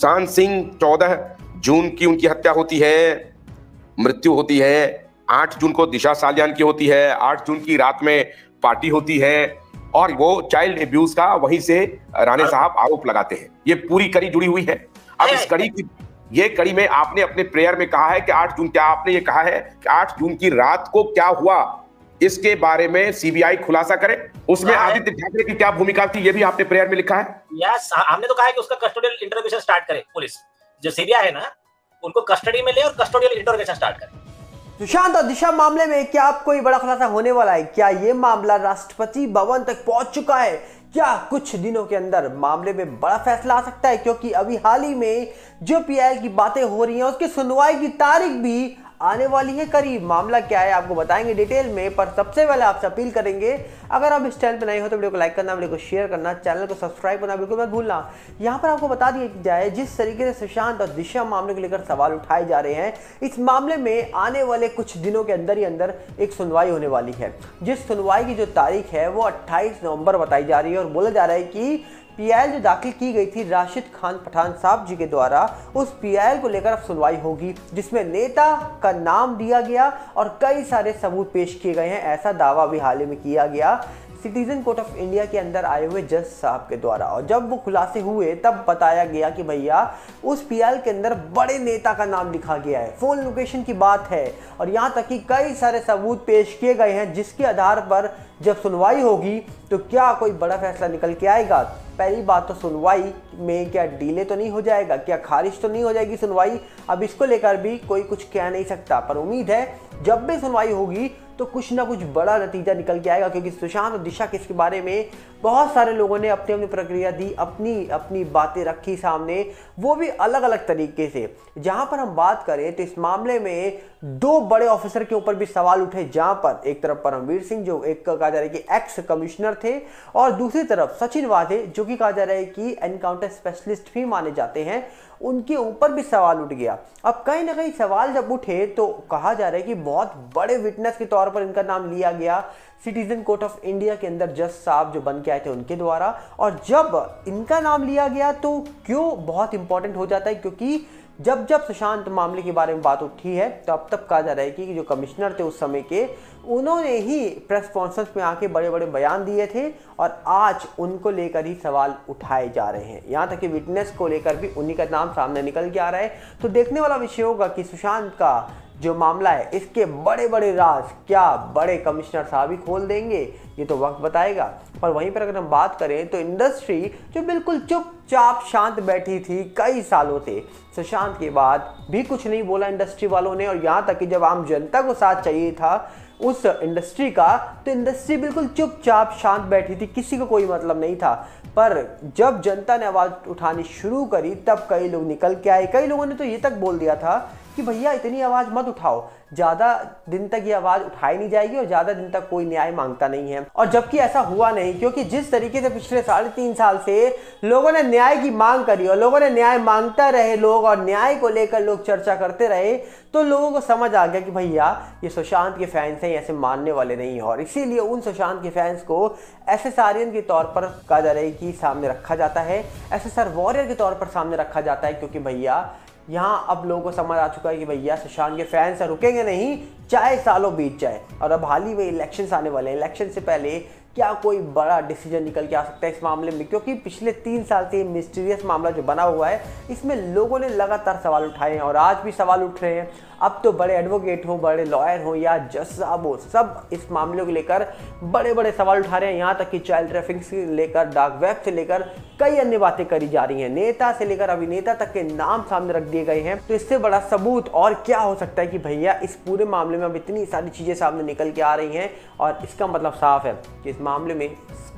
सुशांत सिंह 14 जून की उनकी हत्या होती है, मृत्यु होती है। 8 जून को दिशा सालियान की होती है। 8 जून की रात में पार्टी होती है और वो चाइल्ड एब्यूज का वहीं से राणे साहब आरोप लगाते हैं। ये पूरी कड़ी जुड़ी हुई है। अब इस कड़ी में आपने अपने प्रेयर में कहा है कि 8 जून, क्या आपने ये कहा है कि 8 जून की रात को क्या हुआ इसके बारे में सीबीआई खुलासा करे? उसमें आदित्य ठाकरे की क्या भूमिका थी, ये भी आपने प्रेयर में लिखा है। यस, हमने तो कहा है कि उसका कस्टोडियल इंटरोगेशन स्टार्ट करे पुलिस, जो सीबीआई है ना, उनको कस्टडी में ले और कस्टोडियल इंटरोगेशन स्टार्ट करे। सुशांत और दिशा मामले में क्या कोई बड़ा खुलासा होने वाला है? क्या ये मामला राष्ट्रपति भवन तक पहुंच चुका है? क्या कुछ दिनों के अंदर मामले में बड़ा फैसला आ सकता है? क्योंकि अभी हाल ही में जो पीआईएल की बातें हो रही हैं उसकी सुनवाई की तारीख भी आने वाली है करीब। मामला क्या है आपको बताएंगे डिटेल में, पर सबसे पहले आपसे अपील करेंगे अगर आप इस चैनल पर नए हो तो वीडियो को लाइक करना, वीडियो को शेयर करना, चैनल को सब्सक्राइब करना बिल्कुल मत भूलना। यहाँ पर आपको बता दिया जाए जिस तरीके से सुशांत और दिशा मामले को लेकर सवाल उठाए जा रहे हैं, इस मामले में आने वाले कुछ दिनों के अंदर ही अंदर एक सुनवाई होने वाली है। जिस सुनवाई की जो तारीख है वो 28 नवंबर बताई जा रही है और बोला जा रहा है कि पीआईएल जो दाखिल की गई थी राशिद खान पठान साहब जी के द्वारा, उस पीआईएल को लेकर अब सुनवाई होगी जिसमें नेता का नाम दिया गया और कई सारे सबूत पेश किए गए हैं। ऐसा दावा भी हाल ही में किया गया सिटीजन कोर्ट ऑफ इंडिया के अंदर आए हुए जज साहब के द्वारा। और जब वो खुलासे हुए तब बताया गया कि भैया उस पीआईएल के अंदर बड़े नेता का नाम लिखा गया है, फोन लोकेशन की बात है और यहाँ तक कि कई सारे सबूत पेश किए गए हैं जिसके आधार पर जब सुनवाई होगी तो क्या कोई बड़ा फैसला निकल के आएगा। पहली बात तो सुनवाई में क्या डिले तो नहीं हो जाएगा, क्या खारिज तो नहीं हो जाएगी सुनवाई? अब इसको लेकर भी कोई कुछ कह नहीं सकता, पर उम्मीद है जब भी सुनवाई होगी तो कुछ ना कुछ बड़ा नतीजा निकल के आएगा। क्योंकि सुशांत और दिशा केस के बारे में बहुत सारे लोगों ने अपनी अपनी प्रक्रिया दी, अपनी अपनी बातें रखी सामने, वो भी अलग अलग तरीके से। जहां पर हम बात करें तो इस मामले में 2 बड़े ऑफिसर के ऊपर भी सवाल उठे, जहां पर एक तरफ परमवीर सिंह जो एक कहा जा रहा है कि एक्स कमिश्नर थे और दूसरी तरफ सचिन वाजे जो कि कहा जा रहा है कि एनकाउंटर स्पेशलिस्ट भी माने जाते हैं, उनके ऊपर भी सवाल उठ गया। अब कहीं ना कहीं सवाल जब उठे तो कहा जा रहा है कि बहुत बड़े विटनेस के तौर पर इनका नाम लिया गया सिटीजन कोर्ट ऑफ इंडिया के अंदर जज साहब जो बन के आए थे उनके द्वारा। और जब इनका नाम लिया गया तो क्यों बहुत इंपॉर्टेंट हो जाता है, क्योंकि जब जब सुशांत मामले के बारे में बात उठी है तब तब कहा जा रहा है कि जो कमिश्नर थे उस समय के, उन्होंने ही प्रेस कॉन्फ्रेंस में आके बड़े बड़े बयान दिए थे और आज उनको लेकर ही सवाल उठाए जा रहे हैं। यहाँ तक कि विटनेस को लेकर भी उन्हीं का नाम सामने निकल के आ रहा है। तो देखने वाला विषय होगा कि सुशांत का जो मामला है इसके बड़े बड़े राज क्या बड़े कमिश्नर साहब ही खोल देंगे, ये तो वक्त बताएगा। पर वहीं पर अगर हम बात करें तो इंडस्ट्री जो बिल्कुल चुपचाप शांत बैठी थी कई सालों से, सुशांत के बाद भी कुछ नहीं बोला इंडस्ट्री वालों ने। और यहाँ तक कि जब आम जनता को साथ चाहिए था उस इंडस्ट्री का, तो इंडस्ट्री बिल्कुल चुपचाप शांत बैठी थी, किसी को कोई मतलब नहीं था। पर जब जनता ने आवाज उठानी शुरू करी तब कई लोग निकल के आए। कई लोगों ने तो ये तक बोल दिया था कि भैया इतनी आवाज मत उठाओ, ज्यादा दिन तक ये आवाज उठाई नहीं जाएगी और ज्यादा दिन तक कोई न्याय मांगता नहीं है। और जबकि ऐसा हुआ नहीं, क्योंकि जिस तरीके से पिछले 3.5 साल से लोगों ने न्याय की मांग करी और लोगों ने न्याय मांगता रहे लोग और न्याय को लेकर लोग चर्चा करते रहे, तो लोगों को समझ आ गया कि भैया ये सुशांत के फैंस हैं, ऐसे मानने वाले नहीं है। और इसीलिए उन सुशांत के फैंस को एसएसआरियन के तौर पर कहा जा रहा है कि सामने रखा जाता है, एसएसआर वॉरियर के तौर पर सामने रखा जाता है। क्योंकि भैया यहाँ अब लोगों को समझ आ चुका है कि भैया सुशांत के फैंस रुकेंगे नहीं चाहे सालों बीत जाए। और अब हाल ही में इलेक्शंस आने वाले हैं, इलेक्शन से पहले क्या कोई बड़ा डिसीजन निकल के आ सकता है इस मामले में? क्योंकि पिछले 3 साल से मिस्टीरियस मामला जो बना हुआ है इसमें लोगों ने लगातार सवाल उठाए हैं और आज भी सवाल उठ रहे हैं। अब तो बड़े एडवोकेट हो, बड़े लॉयर हो या जज साहब हो, सब इस मामले को लेकर बड़े बड़े सवाल उठा रहे हैं। यहाँ तक कि चाइल्ड ट्रैफिकिंग से लेकर डार्क वेब से लेकर कई अन्य बातें करी जा रही हैं। नेता से लेकर अभिनेता तक के नाम सामने रख दिए गए हैं। तो इससे बड़ा सबूत और क्या हो सकता है कि भैया इस पूरे मामले में अब इतनी सारी चीजें सामने निकल के आ रही हैं। और इसका मतलब साफ है कि इस मामले में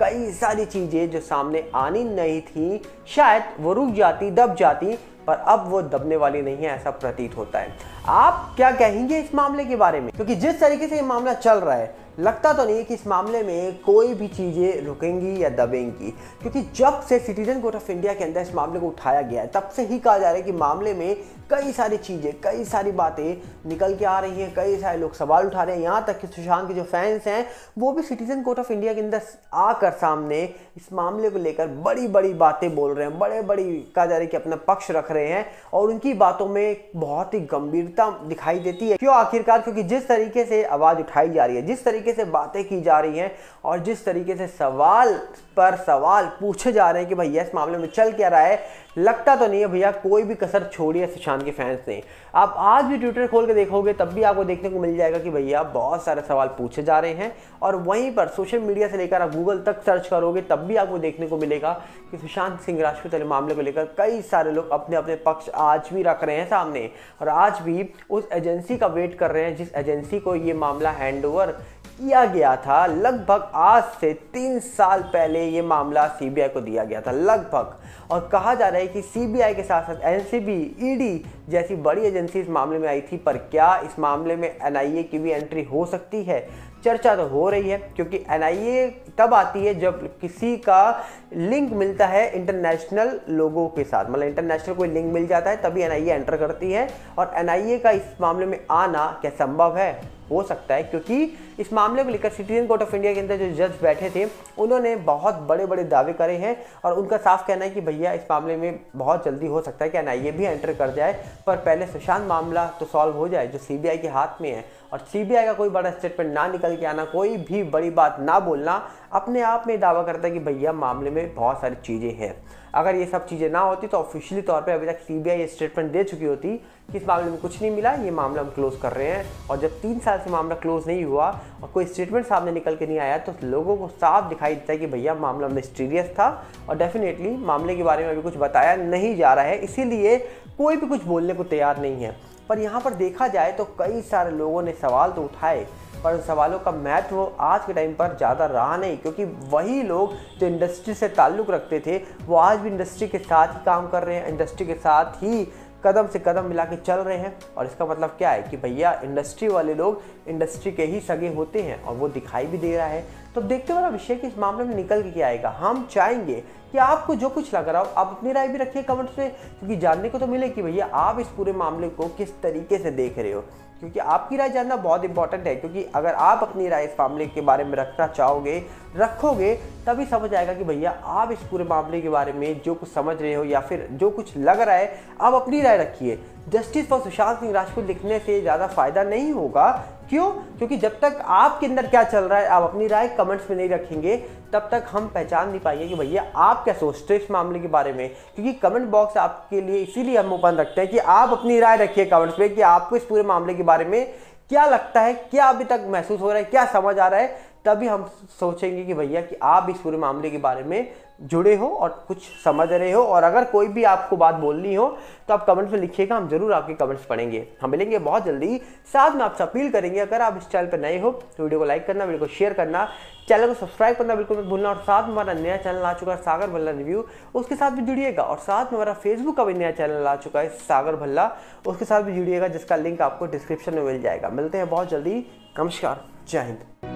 कई सारी चीजें जो सामने आनी नहीं थी, शायद वो रुक जाती, दब जाती, पर अब वो दबने वाली नहीं है, ऐसा प्रतीत होता है। आप क्या कहेंगे इस मामले के बारे में? क्योंकि जिस तरीके से ये मामला चल रहा है लगता तो नहीं है कि इस मामले में कोई भी चीज़ें रुकेंगी या दबेंगी, क्योंकि जब से सिटीजन कोर्ट ऑफ इंडिया के अंदर इस मामले को उठाया गया है तब से ही कहा जा रहा है कि मामले में कई सारी चीज़ें, कई सारी बातें निकल के आ रही हैं, कई सारे लोग सवाल उठा रहे हैं। यहाँ तक कि सुशांत के जो फैंस हैं वो भी सिटीजन कोर्ट ऑफ इंडिया के अंदर आकर सामने इस मामले को लेकर बड़ी बड़ी बातें बोल रहे हैं, बड़े बड़ी कहा जा रहा है कि अपना पक्ष रख रहे हैं, और उनकी बातों में बहुत ही गंभीरता दिखाई देती है। क्यों? आखिरकार क्योंकि जिस तरीके से आवाज़ उठाई जा रही है, जिस तरीके से बातें की जा रही हैं और जिस तरीके से सवाल पर सवाल पूछे जा रहे हैं कि भैया इस मामले में चल क्या रहा है, लगता तो नहीं है भैया कोई भी कसर छोड़ी है सुशांत के फैंस ने। आप आज भी ट्विटर खोल के देखोगे तब भी आपको देखने को मिल जाएगा कि भैया बहुत सारे सवाल पूछे जा रहे हैं, और वहीं पर सोशल मीडिया से लेकर आप गूगल तक सर्च करोगे तब भी आपको देखने को मिलेगा कि सुशांत सिंह राजपूत वाले मामले को लेकर कई सारे लोग अपने अपने पक्ष आज भी रख रहे हैं सामने, और आज भी उस एजेंसी का वेट कर रहे हैं जिस एजेंसी को ये मामला हैंडओवर किया गया था। लगभग आज से 3 साल पहले ये मामला सीबीआई को दिया गया था लगभग, और कहा जा रहा है कि सीबीआई के साथ साथ एनसीबी, ईडी जैसी बड़ी एजेंसी इस मामले में आई थी। पर क्या इस मामले में एनआईए की भी एंट्री हो सकती है? चर्चा तो हो रही है, क्योंकि एनआईए तब आती है जब किसी का लिंक मिलता है इंटरनेशनल लोगों के साथ, मतलब इंटरनेशनल कोई लिंक मिल जाता है तभी एनआईए एंटर करती है। और एनआईए का इस मामले में आना क्या संभव है? हो सकता है, क्योंकि इस मामले को लेकर सिटीजन कोर्ट ऑफ इंडिया के अंदर जो जज बैठे थे उन्होंने बहुत बड़े बड़े दावे करे हैं, और उनका साफ कहना है कि भैया इस मामले में बहुत जल्दी हो सकता है कि एनआईए भी एंटर कर जाए, पर पहले सुशांत मामला तो सॉल्व हो जाए जो सीबीआई के हाथ में है। और सीबीआई का कोई बड़ा स्टेटमेंट ना निकल के आना, कोई भी बड़ी बात ना बोलना अपने आप में दावा करता है कि भैया मामले में बहुत सारी चीज़ें हैं। अगर ये सब चीज़ें ना होती तो ऑफिशियली तौर पे अभी तक सीबीआई स्टेटमेंट दे चुकी होती कि इस मामले में कुछ नहीं मिला, ये मामला हम क्लोज कर रहे हैं। और जब 3 साल से मामला क्लोज नहीं हुआ और कोई स्टेटमेंट सामने निकल के नहीं आया तो लोगों को साफ दिखाई देता है कि भैया मामला मिस्टीरियस था, और डेफिनेटली मामले के बारे में अभी कुछ बताया नहीं जा रहा है, इसीलिए कोई भी कुछ बोलने को तैयार नहीं है। पर यहाँ पर देखा जाए तो कई सारे लोगों ने सवाल तो उठाए, पर उन सवालों का महत्व आज के टाइम पर ज़्यादा रहा नहीं, क्योंकि वही लोग जो इंडस्ट्री से ताल्लुक़ रखते थे वो आज भी इंडस्ट्री के साथ ही काम कर रहे हैं, इंडस्ट्री के साथ ही कदम से कदम मिला के चल रहे हैं। और इसका मतलब क्या है कि भैया इंडस्ट्री वाले लोग इंडस्ट्री के ही सगे होते हैं, और वो दिखाई भी दे रहा है। तो देखते वाला विषय कि इस मामले में निकल के क्या आएगा। हम चाहेंगे कि आपको जो कुछ लग रहा हो आप अपनी राय भी रखिए कमेंट्स में, क्योंकि जानने को तो मिले कि भैया आप इस पूरे मामले को किस तरीके से देख रहे हो, क्योंकि आपकी राय जानना बहुत इंपॉर्टेंट है। क्योंकि अगर आप अपनी राय इस मामले के बारे में रखना चाहोगे, रखोगे, तभी समझ आएगा कि भैया आप इस पूरे मामले के बारे में जो कुछ समझ रहे हो या फिर जो कुछ लग रहा है आप अपनी राय रखिए। जस्टिस फॉर सुशांत सिंह राजपूत लिखने से ज़्यादा फायदा नहीं होगा। क्यों? क्योंकि जब तक आपके अंदर क्या चल रहा है आप अपनी राय कमेंट्स में नहीं रखेंगे तब तक हम पहचान नहीं पाएंगे कि भैया आप क्या सोचते हो इस मामले के बारे में। क्योंकि कमेंट बॉक्स आपके लिए इसीलिए हम ओपन रखते हैं कि आप अपनी राय रखिए कमेंट्स में कि आपको इस पूरे मामले के बारे में क्या लगता है, क्या अभी तक महसूस हो रहा है, क्या समझ आ रहा है। तभी हम सोचेंगे कि भैया कि आप इस पूरे मामले के बारे में जुड़े हो और कुछ समझ रहे हो। और अगर कोई भी आपको बात बोलनी हो तो आप कमेंट्स में लिखिएगा, हम जरूर आपके कमेंट्स पढ़ेंगे। हम मिलेंगे बहुत जल्दी। साथ में आपसे अपील करेंगे अगर आप इस चैनल पर नए हो तो वीडियो को लाइक करना, वीडियो को शेयर करना, चैनल को सब्सक्राइब करना बिल्कुल मत भूलना। और साथ में हमारा नया चैनल आ चुका है सागर भल्ला रिव्यू, उसके साथ भी जुड़िएगा। और साथ में हमारा फेसबुक का भी नया चैनल आ चुका है सागर भल्ला, उसके साथ भी जुड़िएगा, जिसका लिंक आपको डिस्क्रिप्शन में मिल जाएगा। मिलते हैं बहुत जल्दी। नमस्कार, जय हिंद।